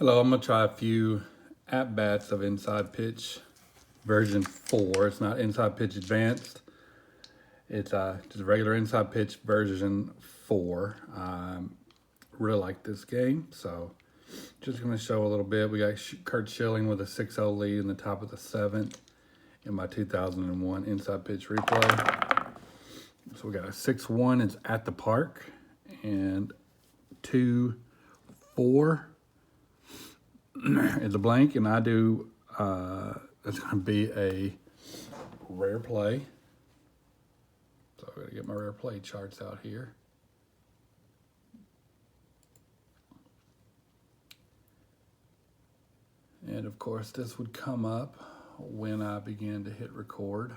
Hello, I'm gonna try a few at-bats of Inside Pitch version 4. It's not Inside Pitch Advanced. It's just a regular Inside Pitch version 4. Really like this game, so just gonna show a little bit. We got Kurt Schilling with a 6-0 lead in the top of the 7th in my 2001 Inside Pitch replay. So we got a 6-1 is at the park, and 2-4 is a blank, and I do, it's going to be a rare play. So I'm going to get my rare play charts out here. And of course, this would come up when I began to hit record.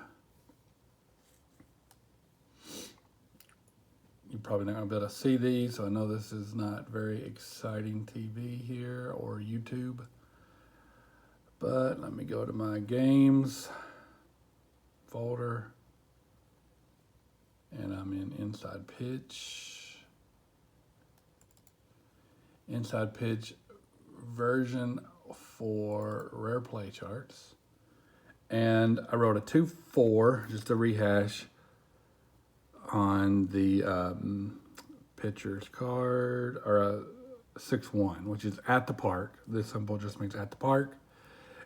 You're probably not going to be able to see these, so I know this is not very exciting TV here or YouTube. But let me go to my games folder, and I'm in Inside Pitch. Inside Pitch version for rare play charts. And I wrote a 2-4, just a rehash, on the pitcher's card, or a 6-1, which is at the park. This symbol just means at the park.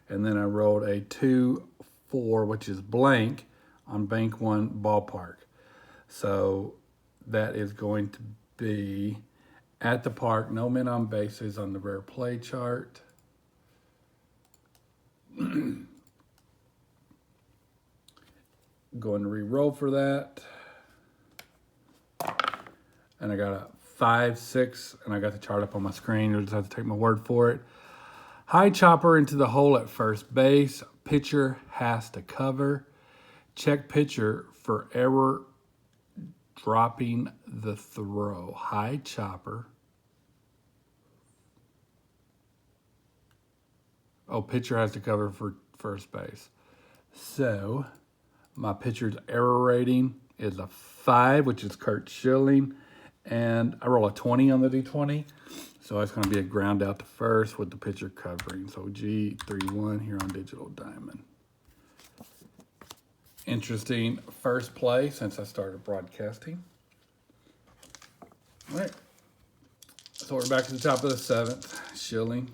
And then I wrote a 2-4, which is blank, on bank 1 ballpark. So that is going to be at the park, no men on bases on the rare play chart. Going to re-roll for that. And I got a 5-6, and I got the chart up on my screen. You'll just have to take my word for it. High chopper into the hole at first base. Pitcher has to cover. Check pitcher for error dropping the throw. High chopper. Oh, pitcher has to cover for first base. So my pitcher's error rating is a 5, which is Kurt Schilling. And I roll a 20 on the D20. So it's going to be a ground out to first with the pitcher covering. So G31 here on Digital Diamond. Interesting first play since I started broadcasting. All right. So we're back to the top of the 7th. Schilling.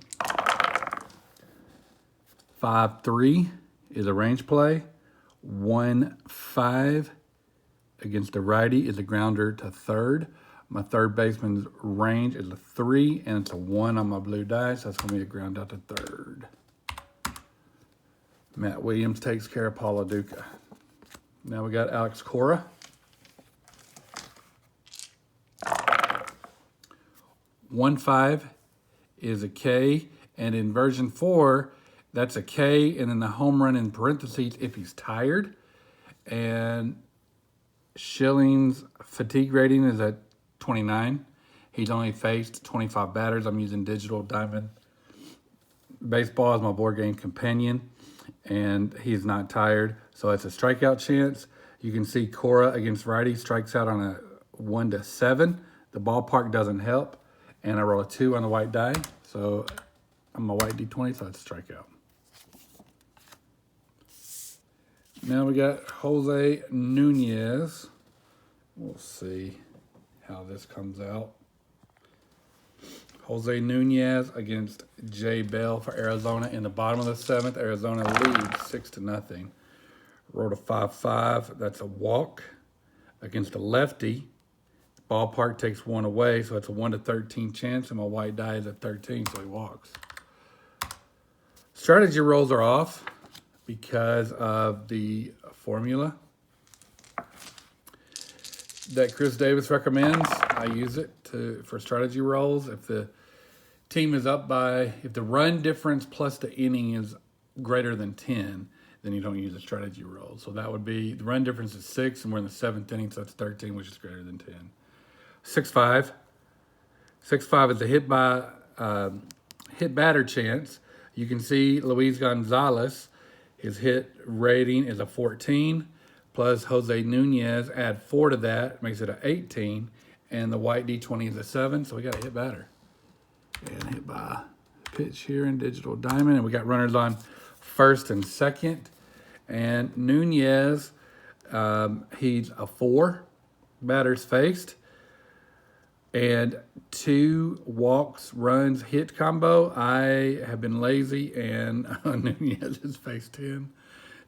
5-3 is a range play. 1-5 against a righty is a grounder to third. My third baseman's range is a 3, and it's a 1 on my blue die, so that's going to be a ground out to third. Matt Williams takes care of Paula Duca. Now we got Alex Cora. 1-5 is a K, and in version 4, that's a K, and then the home run in parentheses if he's tired. And Schilling's fatigue rating is at 29. He's only faced 25 batters. I'm using Digital Diamond Baseball as my board game companion, and he's not tired, so it's a strikeout chance. You can see Cora against righty strikes out on a 1-7. The ballpark doesn't help, and I roll a 2 on the white die, so I'm a white D20, so it's a strikeout. Now we got Jose Nunez. We'll see how this comes out. Jose Nunez against Jay Bell for Arizona in the bottom of the 7th. Arizona leads 6-0. Wrote a 5-5. That's a walk against a lefty. Ballpark takes 1 away, so it's a 1-13 chance, and my white die is at 13, so he walks. Strategy rolls are off because of the formula that Chris Davis recommends. I use it for strategy rolls. If the team is up by, if the run difference plus the inning is greater than 10, then you don't use a strategy roll. So that would be, the run difference is 6, and we're in the 7th inning, so that's 13, which is greater than 10. 6-5. 6-5 is a hit batter chance. You can see Luis Gonzalez, his hit rating is a 14. Plus Jose Nunez, add 4 to that, makes it an 18. And the white D20 is a 7, so we got a hit batter. And hit by pitch here in Digital Diamond. And we got runners on first and second. And Nunez, he's a 4, batters faced. And 2 walks, runs, hit combo. I have been lazy, and Nunez has faced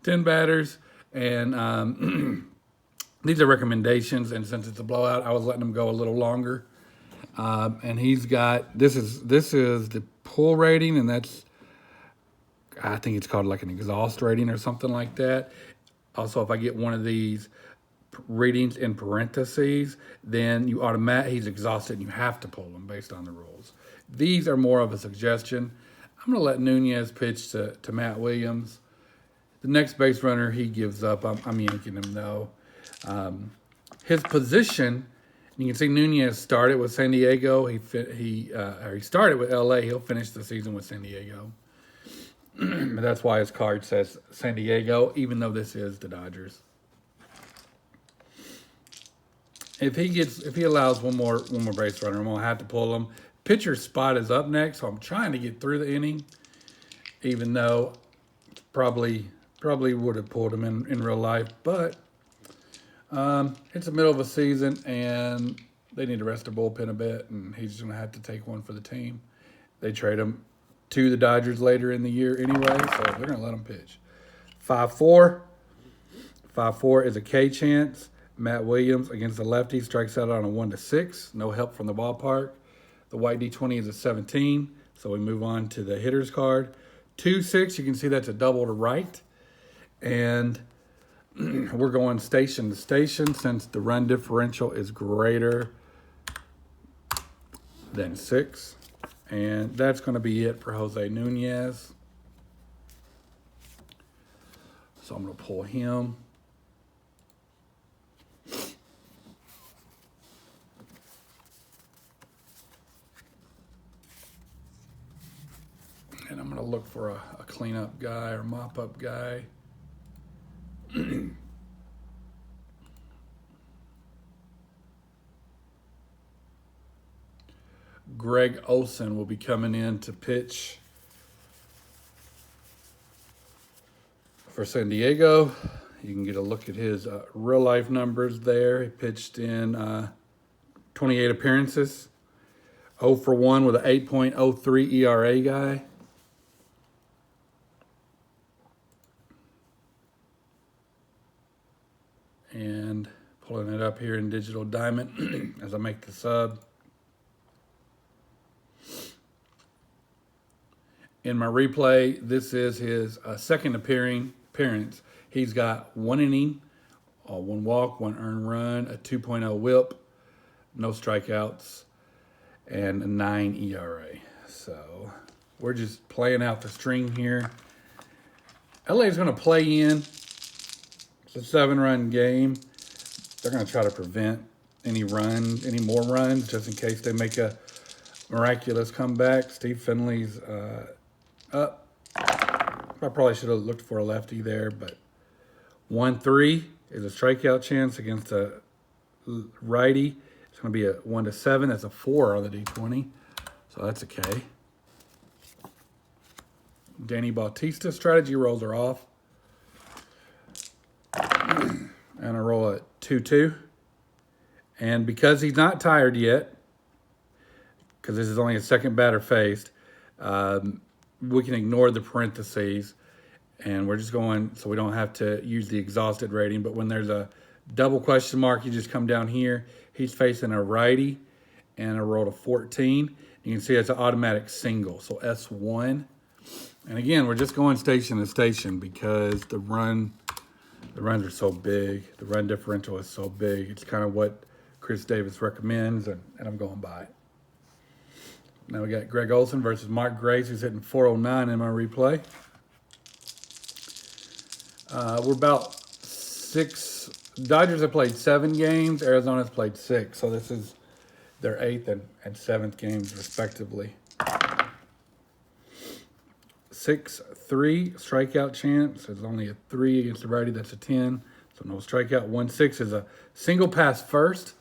10 batters. And these are recommendations, and since it's a blowout, I was letting him go a little longer. And he's got, this is the pull rating, and that's, I think it's called like an exhaust rating or something like that. Also, if I get one of these readings in parentheses, then you he's exhausted and you have to pull him based on the rules. These are more of a suggestion. I'm going to let Nunez pitch to Matt Williams. The next base runner he gives up, I'm yanking him though. His position, you can see Nunez started with San Diego. He started with LA. He'll finish the season with San Diego. That's why his card says San Diego, even though this is the Dodgers. If he allows one more base runner, I'm gonna have to pull him. Pitcher's spot is up next, so I'm trying to get through the inning, even though probably would have pulled him in real life, but it's the middle of a season and they need to rest their bullpen a bit, and he's gonna have to take one for the team. They trade him to the Dodgers later in the year anyway, so they're gonna let him pitch. 5-4. 5-4 is a K chance. Matt Williams against the lefty strikes out on a 1-6. No help from the ballpark. The white D20 is a 17, so we move on to the hitter's card. 2-6, you can see that's a double to right. And we're going station to station since the run differential is greater than 6. And that's going to be it for Jose Nunez. So I'm going to pull him. And I'm going to look for a cleanup guy or mop-up guy. Greg Olson will be coming in to pitch for San Diego. You can get a look at his real-life numbers there. He pitched in 28 appearances. 0 for 1 with an 8.03 ERA guy. And pulling it up here in Digital Diamond as I make the sub. In my replay, this is his second appearance. He's got 1 inning, 1 walk, 1 earned run, a 2.0 whip, no strikeouts, and a 9 ERA. So we're just playing out the string here. LA is going to play in. It's a 7-run game. They're going to try to prevent any more runs, just in case they make a miraculous comeback. Steve Finley's up. I probably should have looked for a lefty there, but 1-3 is a strikeout chance against a righty. It's going to be a 1-7. That's a 4 on the D20, so that's a K. Danny Bautista strategy rolls are off. And I roll a 2-2. And because he's not tired yet, because this is only a second batter faced, we can ignore the parentheses. And we're just going, so we don't have to use the exhausted rating. But when there's a double question mark, you just come down here. He's facing a righty, and I rolled a 14. You can see it's an automatic single, so S1. And again, we're just going station to station because the runs are so big. The run differential is so big. It's kind of what Chris Davis recommends, and I'm going by it. Now we got Greg Olson versus Mark Grace, who's hitting 409 in my replay. We're about 6. Dodgers have played 7 games. Arizona's played 6. So this is their 8th and 7th games, respectively. 6-3 strikeout chance. There's only a 3 against the righty. That's a 10. So no strikeout. 1-6 is a single pass first.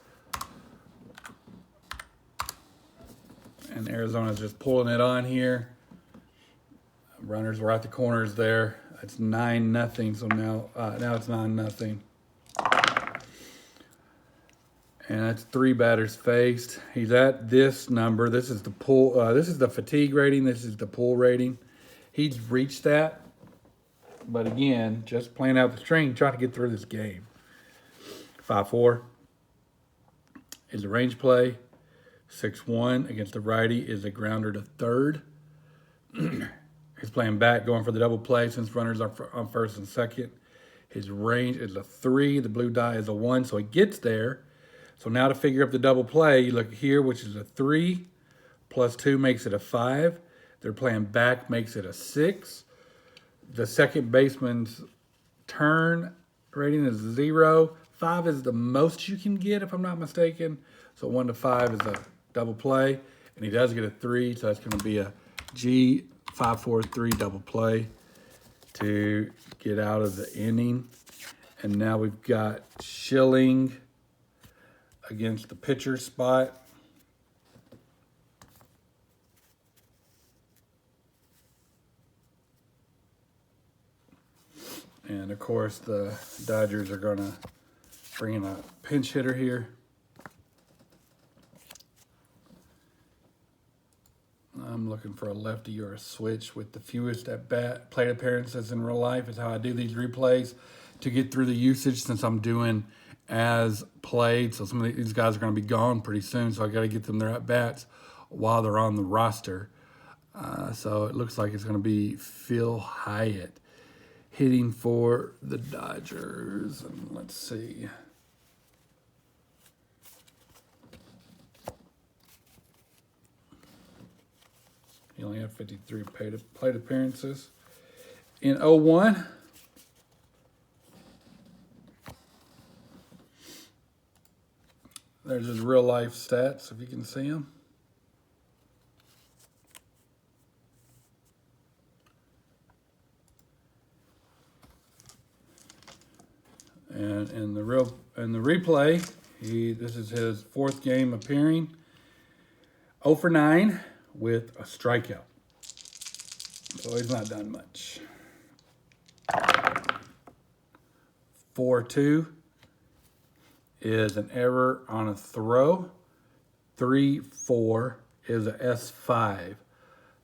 And Arizona's just pulling it on here. Runners were at the corners there. It's 9-0. So now it's 9-0. And that's 3 batters faced. He's at this number. This is the pull. This is the fatigue rating. This is the pull rating. He's reached that. But again, just playing out the string, trying to get through this game. 5-4 is a range play. 6-1 against the righty is a grounder to third. He's playing back, going for the double play since runners are on first and second. His range is a 3. The blue die is a 1, so he gets there. So now to figure up the double play, you look here, which is a 3 plus 2 makes it a 5. They're playing back makes it a 6. The second baseman's turn rating is 0. 5 is the most you can get, if I'm not mistaken. So 1 to 5 is a double play, and he does get a 3, so that's going to be a G5-4-3 double play to get out of the inning. And now we've got Schilling against the pitcher spot. And of course, the Dodgers are going to bring in a pinch hitter here. I'm looking for a lefty or a switch with the fewest at-bat plate appearances in real life is how I do these replays to get through the usage, since I'm doing as played. So some of these guys are going to be gone pretty soon, so I got to get them their at-bats while they're on the roster. So it looks like it's going to be Phil Hyatt hitting for the Dodgers. And let's see. He only had 53 plate appearances. In 01, there's his real life stats, if you can see them. And in the replay, this is his 4th game appearing. 0 for 9 with a strikeout. So he's not done much. 4-2 is an error on a throw. 3-4 is a S5.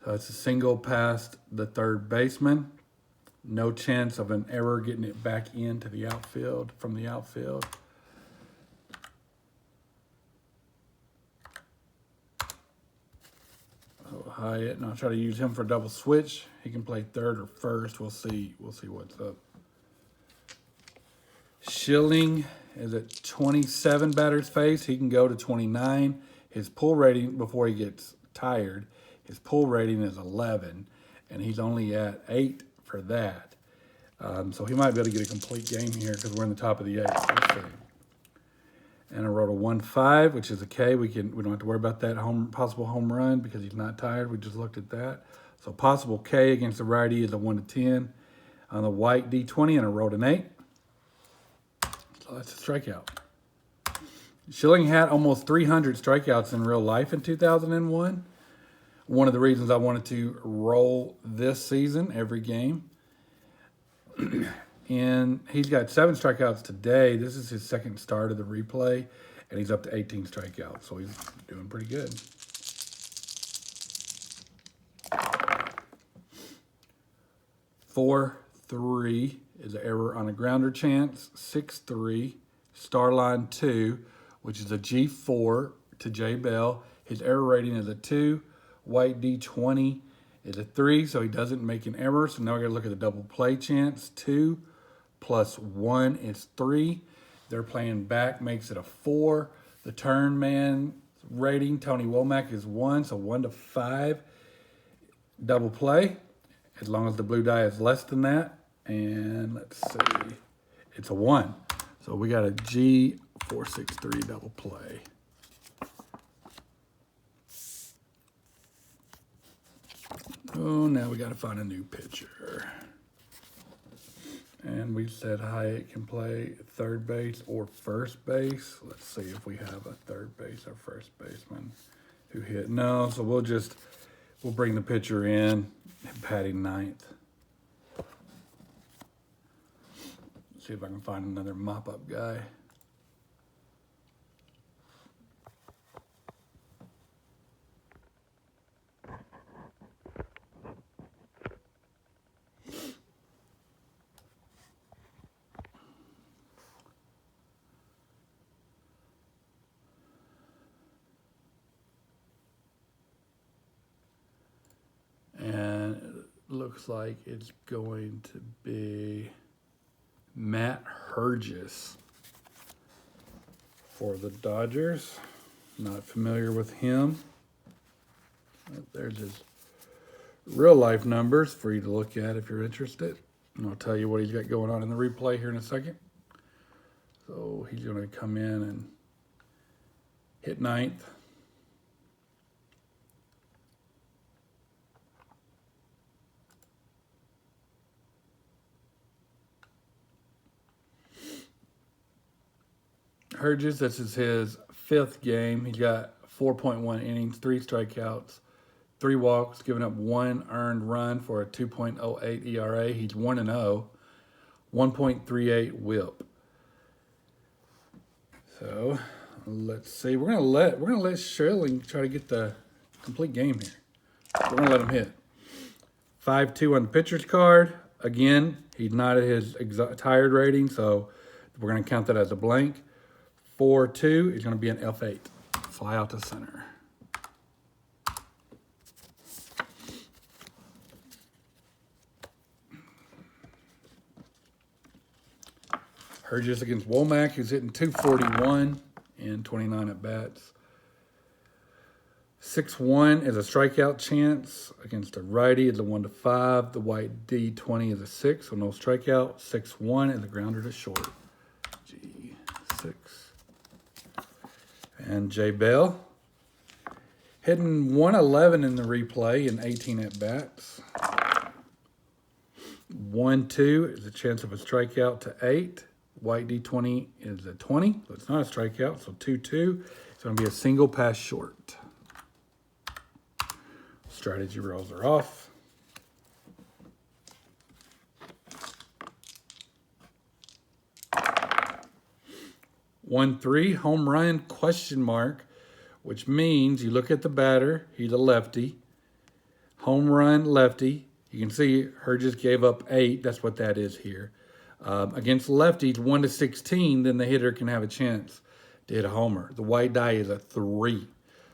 So it's a single past the third baseman. No chance of an error getting it back into the outfield from the outfield. So Hyatt, and I'll try to use him for a double switch. He can play third or first. We'll see what's up. Schilling is at 27 batters faced. He can go to 29. His pull rating, before he gets tired, his pull rating is 11, and he's only at 8 for that. So he might be able to get a complete game here because we're in the top of the 8th. Let's see. And I wrote a 1-5, which is a K. We don't have to worry about that possible home run because he's not tired. We just looked at that. So possible K against the righty is a 1 to 10. On the white D20, and I wrote an 8. So that's a strikeout. Schilling had almost 300 strikeouts in real life in 2001. One of the reasons I wanted to roll this season every game. And he's got 7 strikeouts today. This is his second start of the replay, and he's up to 18 strikeouts, so he's doing pretty good. 4-3 is an error on a grounder chance. 6-3, star line 2, which is a G4 to J Bell. His error rating is a 2. White D20 is a 3, so he doesn't make an error. So now we got to look at the double play chance. 2 plus 1 is 3. They're playing back, makes it a 4. The turn man rating, Tony Womack, is 1, so 1 to 5. Double play, as long as the blue die is less than that. And let's see, it's a 1. So we got a G463 double play. Oh, now we got to find a new pitcher. And we said Hyatt can play third base or first base. Let's see if we have a third base or first baseman who hit. No, so we'll just We'll bring the pitcher in, batting ninth. See if I can find another mop-up guy. And it looks like it's going to be Matt Hergis for the Dodgers. Not familiar with him. There's his real life numbers for you to look at if you're interested. And I'll tell you what he's got going on in the replay here in a second. So he's going to come in and hit ninth. Hergis, this is his fifth game. He's got 4.1 innings, 3 strikeouts, 3 walks, giving up 1 earned run for a 2.08 ERA. He's 1-0, 1.38 WHIP. So let's see. We're gonna let Schilling try to get the complete game here. We're gonna let him hit. 5-2 on the pitcher's card. Again, he's not at his tired rating, so we're gonna count that as a blank. 4-2 is going to be an F8. Fly out to center. Hergis against Womack, who's hitting 241 in 29 at bats. 6-1 is a strikeout chance against a righty. It's a 1-5. The white D20 is a 6, so no strikeout. 6-1 is a grounder to short. G6. And Jay Bell hitting 111 in the replay in 18 at bats. 1-2 is a chance of a strikeout to 8. White D20 is a 20, so it's not a strikeout. So 2-2. It's going to be a single pass short. Strategy rolls are off. (1-3) home run question mark, which means you look at the batter. He's a lefty. Home run lefty. You can see Hergis gave up 8. That's what that is here. Against lefties, 1-16, then the hitter can have a chance to hit a homer. The white die is a 3,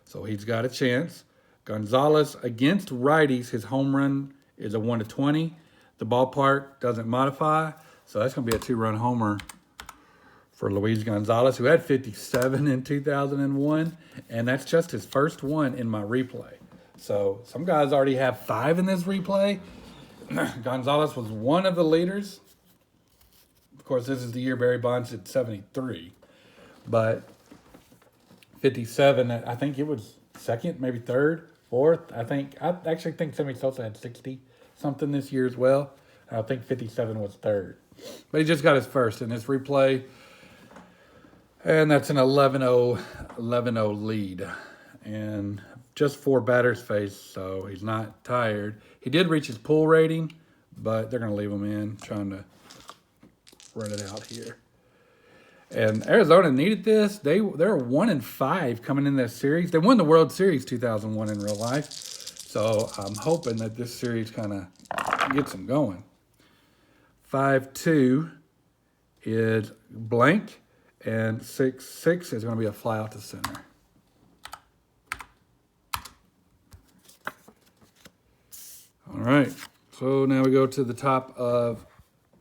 so he's got a chance. Gonzalez against righties, his home run is a 1-20. The ballpark doesn't modify, so that's going to be a 2-run homer for Luis Gonzalez, who had 57 in 2001, and that's just his first one in my replay. So some guys already have 5 in this replay. Gonzalez was one of the leaders. Of course, this is the year Barry Bonds hit 73, but 57, I think it was second, maybe third, fourth. I actually think Sammy Sosa had 60-something this year as well. I think 57 was third. But he just got his first in this replay. And that's an 11-0 lead. And just 4 batters faced, so he's not tired. He did reach his pull rating, but they're going to leave him in, trying to run it out here. And Arizona needed this. They're 1-5 coming in this series. They won the World Series 2001 in real life. So I'm hoping that this series kind of gets them going. 5-2 is blank. And 6-6 is going to be a fly out to center. All right. So now we go to the top of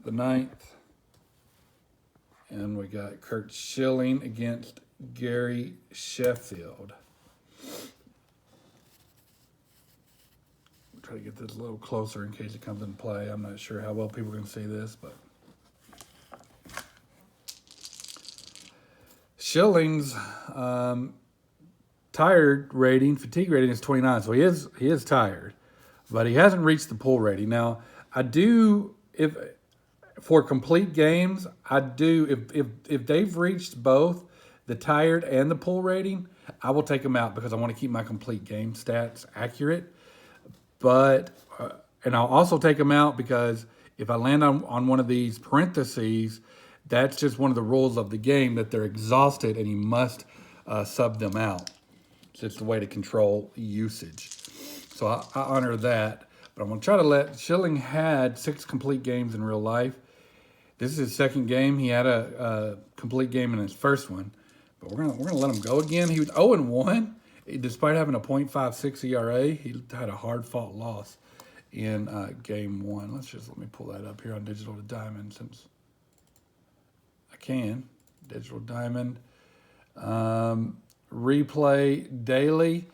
the 9th. And we got Curt Schilling against Gary Sheffield. We'll try to get this a little closer in case it comes into play. I'm not sure how well people can see this, but Schilling's tired rating, fatigue rating is 29, so he is tired, but he hasn't reached the pull rating. Now, I do, if for complete games, I do, if they've reached both the tired and the pull rating, I will take them out because I want to keep my complete game stats accurate. but and I'll also take him out because if I land on one of these parentheses, that's just one of the rules of the game that they're exhausted and you must sub them out. It's just a way to control usage. So I honor that. But I'm going to try to let Schilling had 6 complete games in real life. This is his second game. He had a complete game in his first one. But we're gonna let him go again. He was 0-1. Despite having a .56 ERA, he had a hard-fought loss in game 1. Let me pull that up here on Digital to Diamond since I can. Digital Diamond. Replay daily.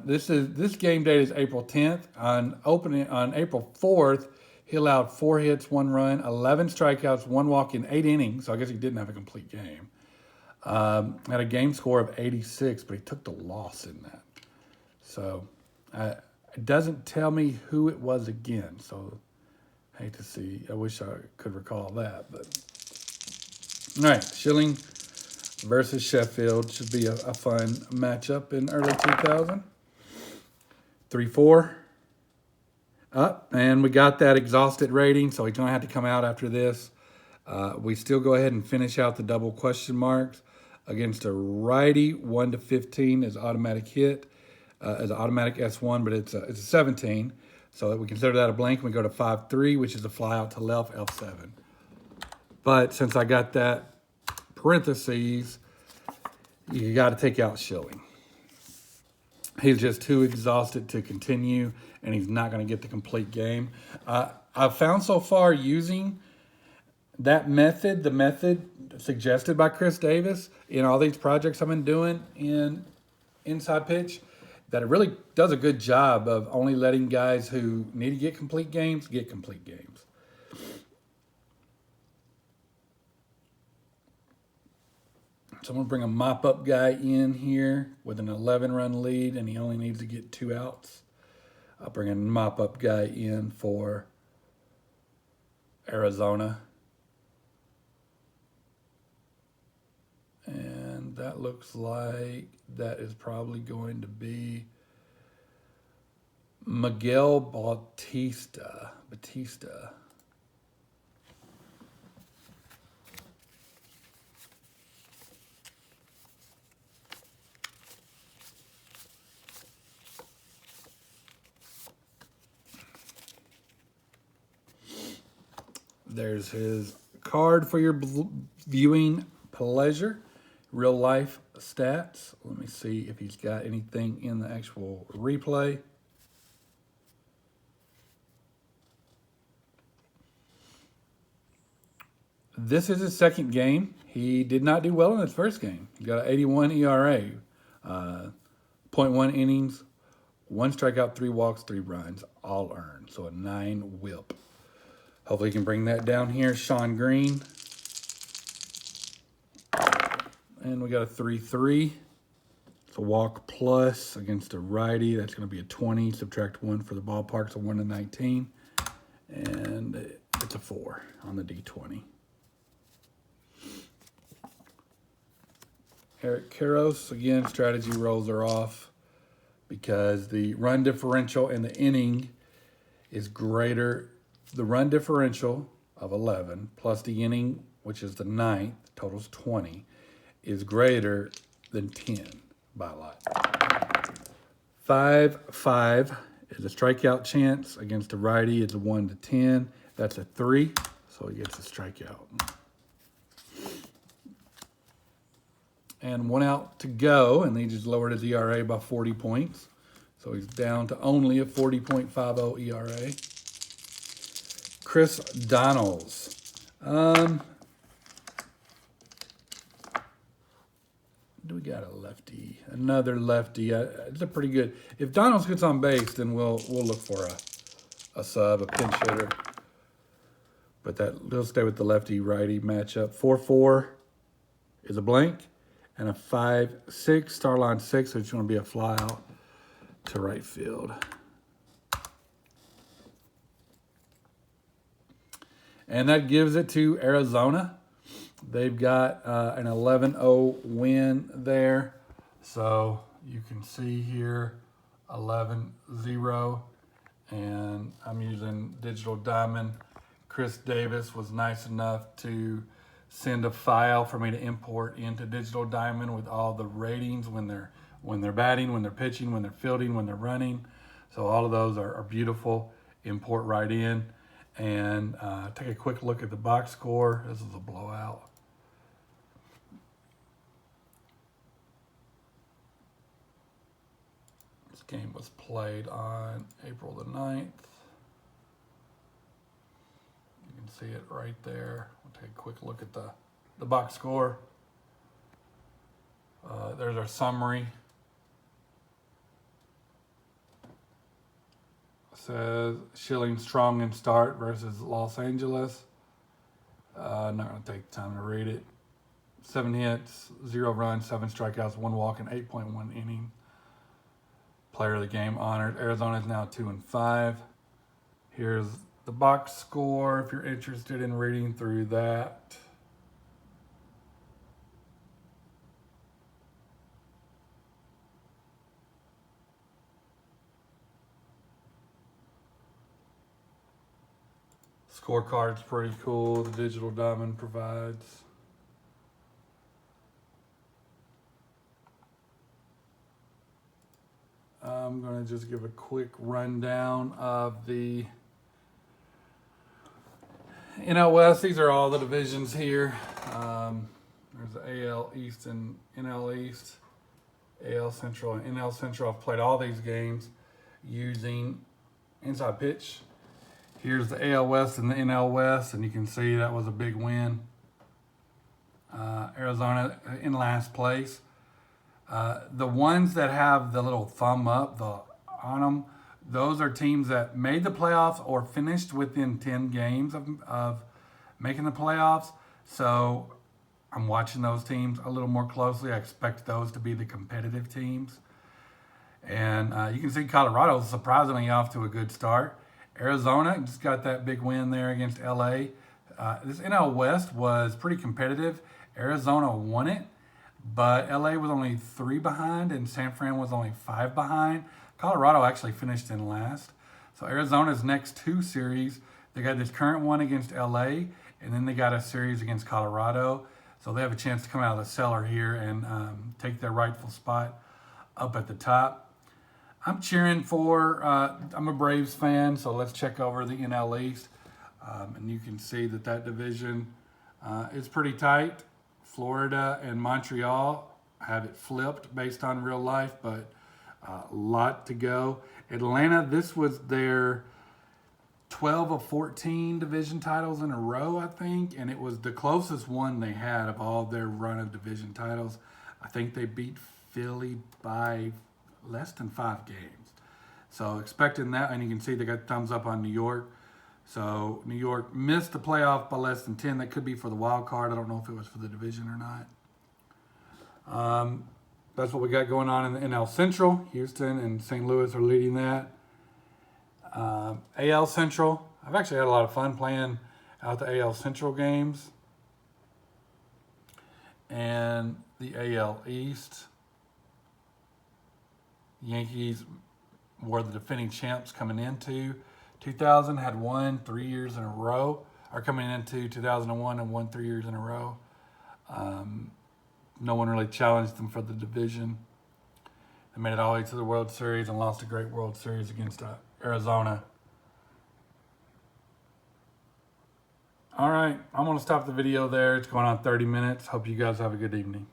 This game date is April 10th. On April 4th, he allowed 4 hits, 1 run, 11 strikeouts, 1 walk in 8 innings. So I guess he didn't have a complete game. Had a game score of 86, but he took the loss in that. So it doesn't tell me who it was again. So I hate to see. I wish I could recall that. But all right, Schilling versus Sheffield should be a fun matchup in early 2000. 3-4. Up, and we got that exhausted rating, so he's going to have to come out after this. We still go ahead and finish out the double question marks. Against a righty, 1-15 is automatic hit, as an automatic S1, but it's a 17. So we consider that a blank, and we go to 5-3, which is a fly out to left, F7. But since I got that parentheses, you got to take out Schilling. He's just too exhausted to continue, and he's not going to get the complete game. I've found so far using that method, the method suggested by Chris Davis in all these projects I've been doing in Inside Pitch, that it really does a good job of only letting guys who need to get complete games get complete games. So I'm going to bring a mop-up guy in here with an 11-run lead, and he only needs to get 2 outs. I'll bring a mop-up guy in for Arizona. And that looks like that is probably going to be Miguel Batista. There's his card for your viewing pleasure. Real life stats. Let me see if he's got anything in the actual replay. This is his second game. He did not do well in his first game. He got an 81 ERA, 0.1 innings, 1 strikeout, 3 walks, 3 runs, all earned. So a 9 whip. Hopefully he can bring that down here. Sean Green. And we got a 3-3. It's a walk plus against a righty. That's going to be a 20. Subtract 1 for the ballpark, so 1-19. And it's a 4 on the D20. Eric Karros, again, strategy rolls are off because the run differential in the inning is greater. The run differential of 11 plus the inning, which is the 9th, totals 20, is greater than 10 by a lot. 5-5 is a strikeout chance against a righty. It's a 1-10. That's a 3, so he gets a strikeout. And 1 out to go, and he just lowered his ERA by 40 points. So he's down to only a 40.50 ERA. Chris Donalds. Do we got a lefty? Another lefty. It's a pretty good. If Donalds gets on base, then we'll look for a sub, a pinch hitter. But he'll stay with the lefty-righty matchup. 4-4 is a blank, and a 5-6, Starline 6, so it's going to be a fly out to right field. And that gives it to Arizona. They've got an 11-0 win there. So you can see here 11-0. and I'm using Digital Diamond. Chris Davis was nice enough to send a file for me to import into Digital Diamond with all the ratings when they're batting, when they're pitching, when they're fielding, when they're running. So all of those are beautiful. Import right in, and take a quick look at the box score. This is a blowout. This game was played on April the 9th. You can see it right there. We'll take a quick look at the box score. There's our summary. Says Schilling strong in start versus Los Angeles. Not going to take the time to read it. 7 hits, 0 runs, 7 strikeouts, 1 walk, and 8.1 inning. Player of the game honored. Arizona is now 2-5. Here's the box score if you're interested in reading through that. Scorecard's pretty cool. The Digital Diamond provides. I'm going to just give a quick rundown of the NL West. These are all the divisions here. There's the AL East and NL East, AL Central and NL Central. I've played all these games using Inside Pitch. Here's the AL West and the NL West, and you can see that was a big win. Arizona in last place. The ones that have the little thumb up on them, those are teams that made the playoffs or finished within 10 games of making the playoffs. So I'm watching those teams a little more closely. I expect those to be the competitive teams. And you can see Colorado's surprisingly off to a good start. Arizona just got that big win there against LA. This NL West was pretty competitive. Arizona won it, but LA was only 3 behind and San Fran was only 5 behind. Colorado actually finished in last. So Arizona's next 2 series, they got this current one against LA, and then they got a series against Colorado. So they have a chance to come out of the cellar here and take their rightful spot up at the top. I'm cheering for, I'm a Braves fan, so let's check over the NL East. And you can see that division is pretty tight. Florida and Montreal have it flipped based on real life, but a lot to go. Atlanta, this was their 12 of 14 division titles in a row, I think, and it was the closest one they had of all their run of division titles. I think they beat Philly by less than 5 games. So expecting that, and you can see they got thumbs up on New York. So New York missed the playoff by less than 10. That could be for the wild card. I don't know if it was for the division or not. That's what we got going on in the NL Central. Houston and St. Louis are leading that. AL Central, I've actually had a lot of fun playing out the AL Central games. And the AL East, Yankees were the defending champs coming into 2000, had won 3 years in a row, or coming into 2001 and won 3 years in a row. No one really challenged them for the division. They made it all the way to the World Series and lost a great World Series against Arizona. All right, I'm going to stop the video there. It's going on 30 minutes. Hope you guys have a good evening.